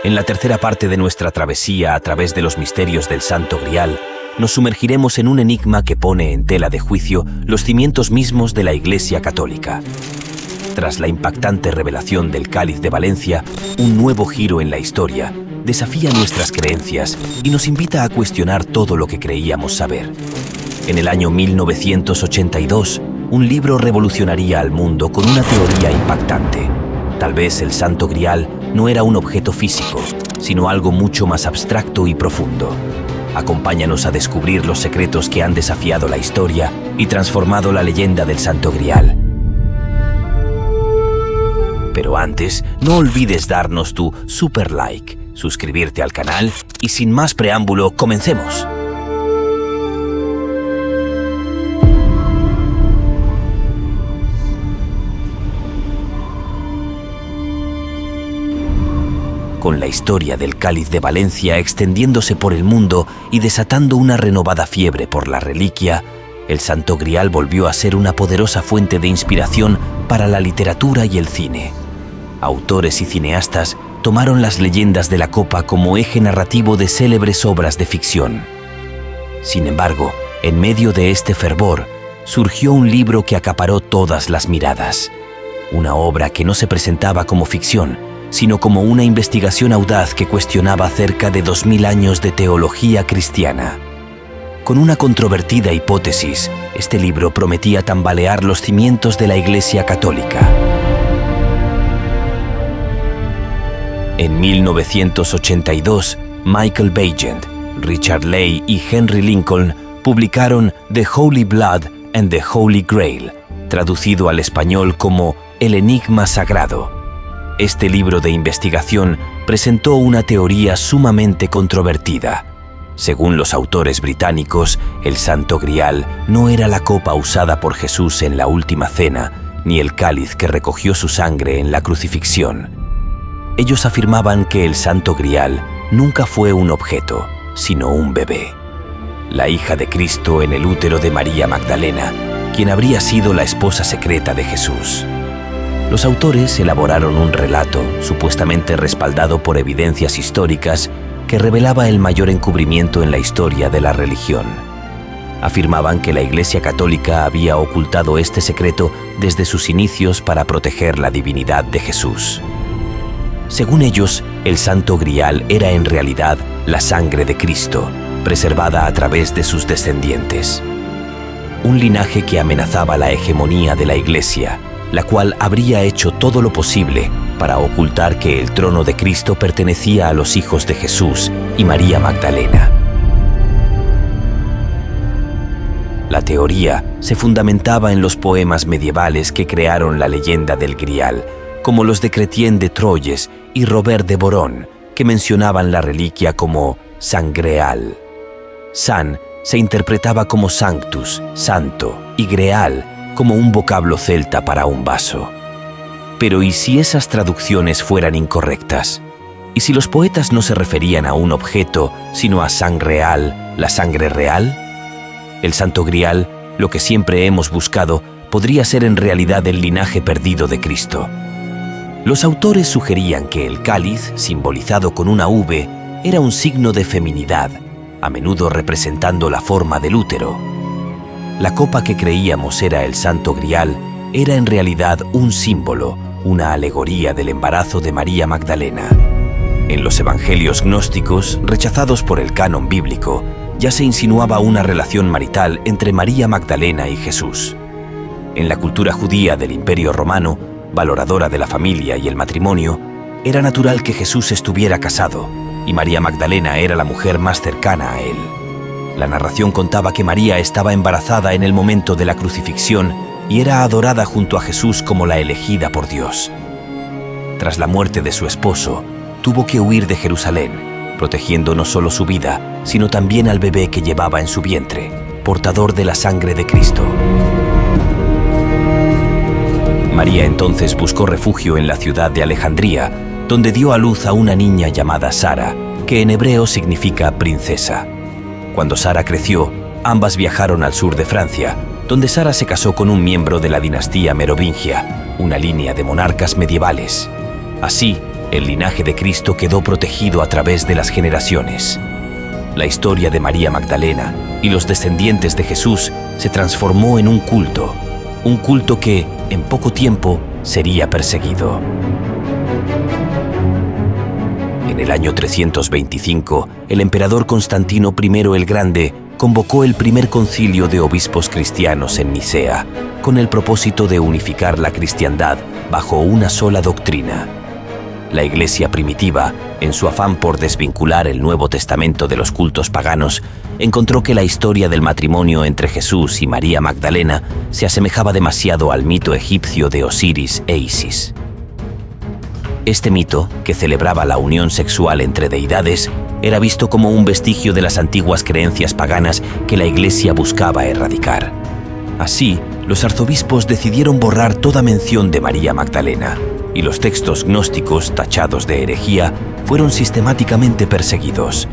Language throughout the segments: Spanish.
En la tercera parte de nuestra travesía a través de los misterios del Santo Grial, nos sumergiremos en un enigma que pone en tela de juicio los cimientos mismos de la Iglesia Católica. Tras la impactante revelación del Cáliz de Valencia, un nuevo giro en la historia desafía nuestras creencias y nos invita a cuestionar todo lo que creíamos saber. En el año 1982, un libro revolucionaría al mundo con una teoría impactante. Tal vez el Santo Grial no era un objeto físico, sino algo mucho más abstracto y profundo. Acompáñanos a descubrir los secretos que han desafiado la historia y transformado la leyenda del Santo Grial. Pero antes, no olvides darnos tu super like, suscribirte al canal y sin más preámbulo, comencemos. Con la historia del Cáliz de Valencia extendiéndose por el mundo y desatando una renovada fiebre por la reliquia, el Santo Grial volvió a ser una poderosa fuente de inspiración para la literatura y el cine. Autores y cineastas tomaron las leyendas de la copa como eje narrativo de célebres obras de ficción. Sin embargo, en medio de este fervor, surgió un libro que acaparó todas las miradas. Una obra que no se presentaba como ficción, sino como una investigación audaz que cuestionaba cerca de 2000 años de teología cristiana. Con una controvertida hipótesis, este libro prometía tambalear los cimientos de la Iglesia Católica. En 1982, Michael Bagent, Richard Leigh y Henry Lincoln publicaron The Holy Blood and the Holy Grail, traducido al español como El Enigma Sagrado. Este libro de investigación presentó una teoría sumamente controvertida. Según los autores británicos, el Santo Grial no era la copa usada por Jesús en la Última Cena, ni el cáliz que recogió su sangre en la crucifixión. Ellos afirmaban que el Santo Grial nunca fue un objeto, sino un bebé. La hija de Cristo en el útero de María Magdalena, quien habría sido la esposa secreta de Jesús. Los autores elaboraron un relato, supuestamente respaldado por evidencias históricas, que revelaba el mayor encubrimiento en la historia de la religión. Afirmaban que la Iglesia Católica había ocultado este secreto desde sus inicios para proteger la divinidad de Jesús. Según ellos, el Santo Grial era en realidad la sangre de Cristo, preservada a través de sus descendientes. Un linaje que amenazaba la hegemonía de la Iglesia, la cual habría hecho todo lo posible para ocultar que el trono de Cristo pertenecía a los hijos de Jesús y María Magdalena. La teoría se fundamentaba en los poemas medievales que crearon la leyenda del Grial, como los de Chrétien de Troyes y Robert de Boron, que mencionaban la reliquia como Sangreal. San se interpretaba como sanctus, santo, y greal, como un vocablo celta para un vaso. Pero ¿y si esas traducciones fueran incorrectas? ¿Y si los poetas no se referían a un objeto, sino a sangreal, la sangre real? El Santo Grial, lo que siempre hemos buscado, podría ser en realidad el linaje perdido de Cristo. Los autores sugerían que el cáliz, simbolizado con una V, era un signo de feminidad, a menudo representando la forma del útero. La copa que creíamos era el Santo Grial era en realidad un símbolo, una alegoría del embarazo de María Magdalena. En los evangelios gnósticos, rechazados por el canon bíblico, ya se insinuaba una relación marital entre María Magdalena y Jesús. En la cultura judía del Imperio Romano, valoradora de la familia y el matrimonio, era natural que Jesús estuviera casado, y María Magdalena era la mujer más cercana a él. La narración contaba que María estaba embarazada en el momento de la crucifixión y era adorada junto a Jesús como la elegida por Dios. Tras la muerte de su esposo, tuvo que huir de Jerusalén, protegiendo no solo su vida, sino también al bebé que llevaba en su vientre, portador de la sangre de Cristo. María entonces buscó refugio en la ciudad de Alejandría, donde dio a luz a una niña llamada Sara, que en hebreo significa princesa. Cuando Sara creció, ambas viajaron al sur de Francia, donde Sara se casó con un miembro de la dinastía merovingia, una línea de monarcas medievales. Así, El linaje de Cristo quedó protegido a través de las generaciones. La historia de María Magdalena y los descendientes de Jesús se transformó en un culto que, en poco tiempo, sería perseguido. En el año 325, el emperador Constantino I el Grande convocó el primer concilio de obispos cristianos en Nicea, con el propósito de unificar la cristiandad bajo una sola doctrina. La Iglesia primitiva, en su afán por desvincular el Nuevo Testamento de los cultos paganos, encontró que la historia del matrimonio entre Jesús y María Magdalena se asemejaba demasiado al mito egipcio de Osiris e Isis. Este mito, que celebraba la unión sexual entre deidades, era visto como un vestigio de las antiguas creencias paganas que la Iglesia buscaba erradicar. Así, los arzobispos decidieron borrar toda mención de María Magdalena, y los textos gnósticos tachados de herejía fueron sistemáticamente perseguidos.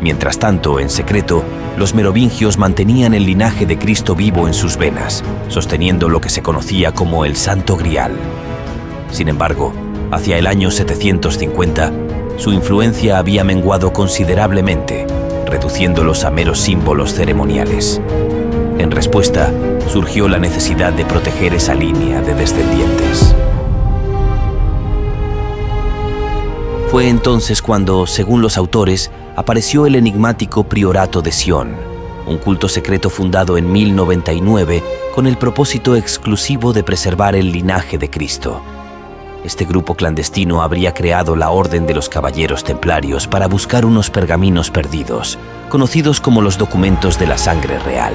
Mientras tanto, en secreto, los merovingios mantenían el linaje de Cristo vivo en sus venas, sosteniendo lo que se conocía como el Santo Grial. Sin embargo, hacia el año 750, su influencia había menguado considerablemente, reduciéndolos a meros símbolos ceremoniales. En respuesta, surgió la necesidad de proteger esa línea de descendientes. Fue entonces cuando, según los autores, apareció el enigmático Priorato de Sion, un culto secreto fundado en 1099 con el propósito exclusivo de preservar el linaje de Cristo. Este grupo clandestino habría creado la Orden de los Caballeros Templarios para buscar unos pergaminos perdidos, conocidos como los documentos de la sangre real.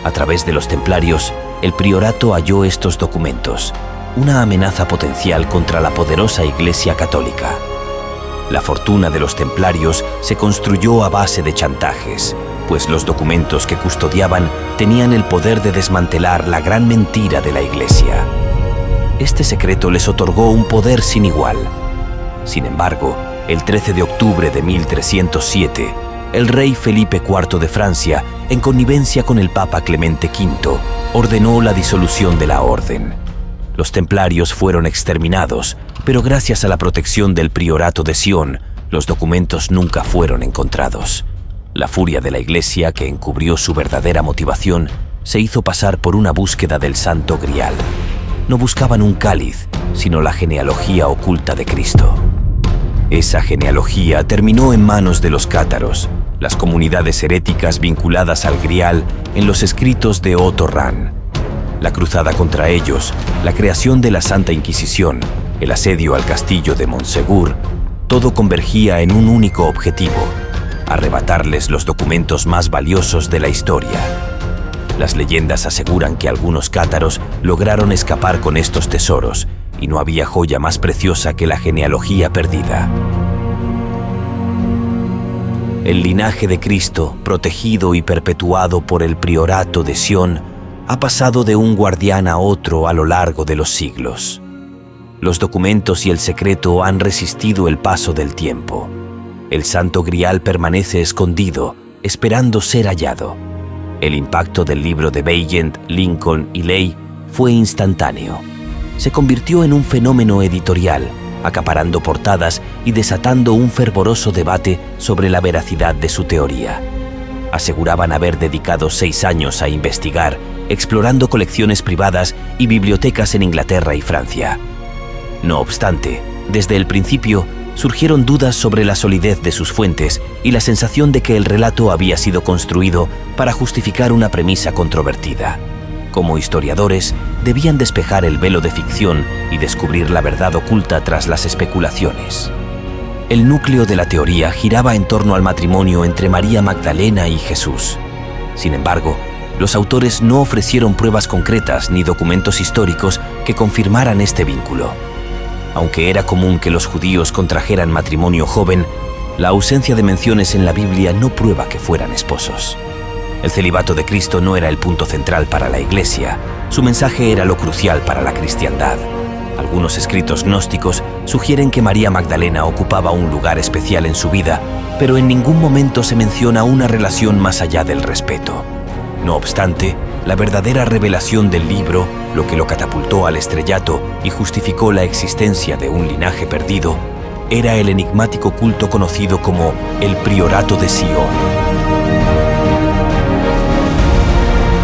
A través de los templarios, el priorato halló estos documentos, una amenaza potencial contra la poderosa Iglesia Católica. La fortuna de los templarios se construyó a base de chantajes, pues los documentos que custodiaban tenían el poder de desmantelar la gran mentira de la Iglesia. Este secreto les otorgó un poder sin igual. Sin embargo, el 13 de octubre de 1307, el rey Felipe IV de Francia, en connivencia con el Papa Clemente V, ordenó la disolución de la orden. Los templarios fueron exterminados, pero gracias a la protección del Priorato de Sion, los documentos nunca fueron encontrados. La furia de la Iglesia, que encubrió su verdadera motivación, se hizo pasar por una búsqueda del Santo Grial. No buscaban un cáliz, sino la genealogía oculta de Cristo. Esa genealogía terminó en manos de los cátaros, las comunidades heréticas vinculadas al Grial en los escritos de Otto Rahn. La cruzada contra ellos, la creación de la Santa Inquisición, el asedio al castillo de Montsegur, todo convergía en un único objetivo: arrebatarles los documentos más valiosos de la historia. Las leyendas aseguran que algunos cátaros lograron escapar con estos tesoros, y no había joya más preciosa que la genealogía perdida. El linaje de Cristo, protegido y perpetuado por el Priorato de Sion, ha pasado de un guardián a otro a lo largo de los siglos. Los documentos y el secreto han resistido el paso del tiempo. El Santo Grial permanece escondido, esperando ser hallado. El impacto del libro de Weygand, Lincoln y Ley fue instantáneo. Se convirtió en un fenómeno editorial, acaparando portadas y desatando un fervoroso debate sobre la veracidad de su teoría. Aseguraban haber dedicado 6 años a investigar, explorando colecciones privadas y bibliotecas en Inglaterra y Francia. No obstante, desde el principio surgieron dudas sobre la solidez de sus fuentes y la sensación de que el relato había sido construido para justificar una premisa controvertida. Como historiadores, debían despejar el velo de ficción y descubrir la verdad oculta tras las especulaciones. El núcleo de la teoría giraba en torno al matrimonio entre María Magdalena y Jesús. Sin embargo, los autores no ofrecieron pruebas concretas ni documentos históricos que confirmaran este vínculo. Aunque era común que los judíos contrajeran matrimonio joven, la ausencia de menciones en la Biblia no prueba que fueran esposos. El celibato de Cristo no era el punto central para la Iglesia, su mensaje era lo crucial para la cristiandad. Algunos escritos gnósticos sugieren que María Magdalena ocupaba un lugar especial en su vida, pero en ningún momento se menciona una relación más allá del respeto. No obstante, la verdadera revelación del libro, lo que lo catapultó al estrellato y justificó la existencia de un linaje perdido, era el enigmático culto conocido como el Priorato de Sion.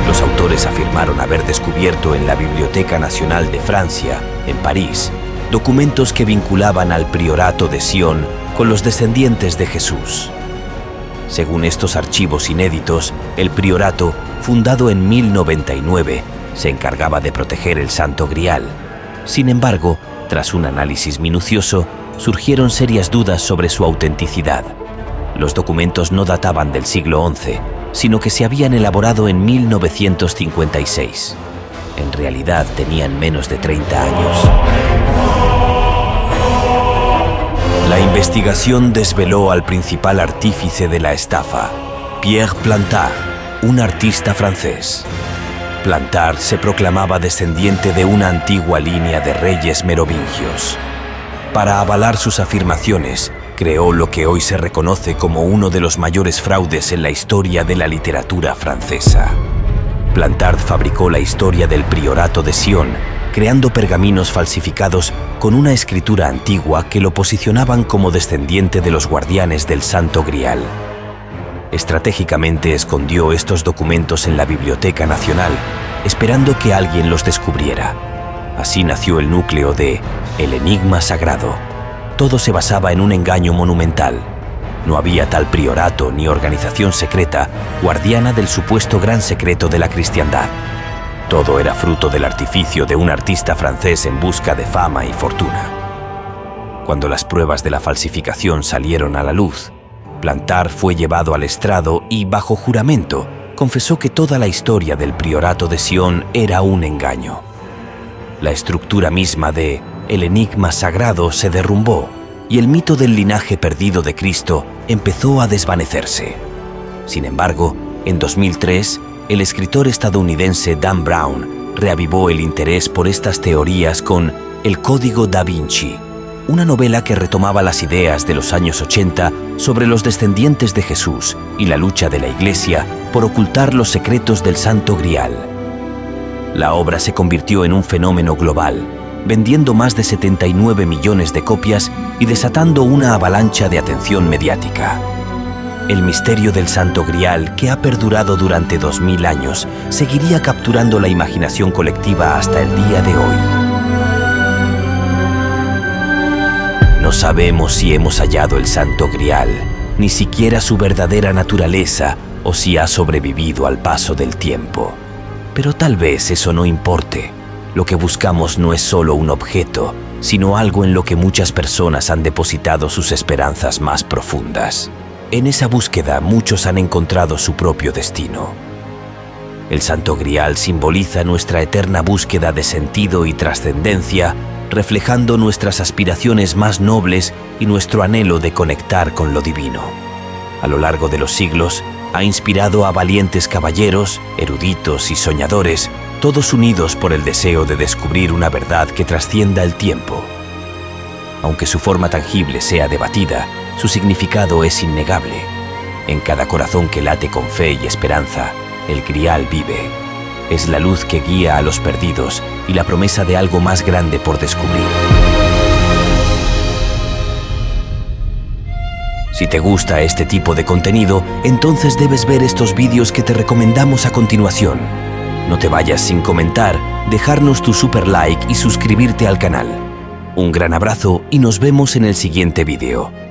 Los autores afirmaron haber descubierto en la Biblioteca Nacional de Francia, en París, documentos que vinculaban al Priorato de Sion con los descendientes de Jesús. Según estos archivos inéditos, el priorato, fundado en 1099, se encargaba de proteger el Santo Grial. Sin embargo, tras un análisis minucioso, surgieron serias dudas sobre su autenticidad. Los documentos no databan del siglo XI, sino que se habían elaborado en 1956. En realidad tenían menos de 30 años. La investigación desveló al principal artífice de la estafa, Pierre Plantard, un artista francés. Plantard se proclamaba descendiente de una antigua línea de reyes merovingios. Para avalar sus afirmaciones, creó lo que hoy se reconoce como uno de los mayores fraudes en la historia de la literatura francesa. Plantard fabricó la historia del Priorato de Sion, creando pergaminos falsificados con una escritura antigua que lo posicionaban como descendiente de los guardianes del Santo Grial. Estratégicamente escondió estos documentos en la Biblioteca Nacional, esperando que alguien los descubriera. Así nació el núcleo de El Enigma Sagrado. Todo se basaba en un engaño monumental. No había tal priorato ni organización secreta guardiana del supuesto gran secreto de la cristiandad. Todo era fruto del artificio de un artista francés en busca de fama y fortuna. Cuando las pruebas de la falsificación salieron a la luz, Plantard fue llevado al estrado y, bajo juramento, confesó que toda la historia del Priorato de Sion era un engaño. La estructura misma de El Enigma Sagrado se derrumbó y el mito del linaje perdido de Cristo empezó a desvanecerse. Sin embargo, en 2003, el escritor estadounidense Dan Brown reavivó el interés por estas teorías con El Código da Vinci, una novela que retomaba las ideas de los años 80 sobre los descendientes de Jesús y la lucha de la Iglesia por ocultar los secretos del Santo Grial. La obra se convirtió en un fenómeno global, vendiendo más de 79 millones de copias y desatando una avalancha de atención mediática. El misterio del Santo Grial, que ha perdurado durante 2000 años, seguiría capturando la imaginación colectiva hasta el día de hoy. No sabemos si hemos hallado el Santo Grial, ni siquiera su verdadera naturaleza o si ha sobrevivido al paso del tiempo. Pero tal vez eso no importe. Lo que buscamos no es solo un objeto, sino algo en lo que muchas personas han depositado sus esperanzas más profundas. En esa búsqueda muchos han encontrado su propio destino. El Santo Grial simboliza nuestra eterna búsqueda de sentido y trascendencia, reflejando nuestras aspiraciones más nobles y nuestro anhelo de conectar con lo divino. A lo largo de los siglos, ha inspirado a valientes caballeros, eruditos y soñadores, todos unidos por el deseo de descubrir una verdad que trascienda el tiempo. Aunque su forma tangible sea debatida, su significado es innegable. En cada corazón que late con fe y esperanza, el Grial vive. Es la luz que guía a los perdidos y la promesa de algo más grande por descubrir. Si te gusta este tipo de contenido, entonces debes ver estos vídeos que te recomendamos a continuación. No te vayas sin comentar, dejarnos tu super like y suscribirte al canal. Un gran abrazo y nos vemos en el siguiente vídeo.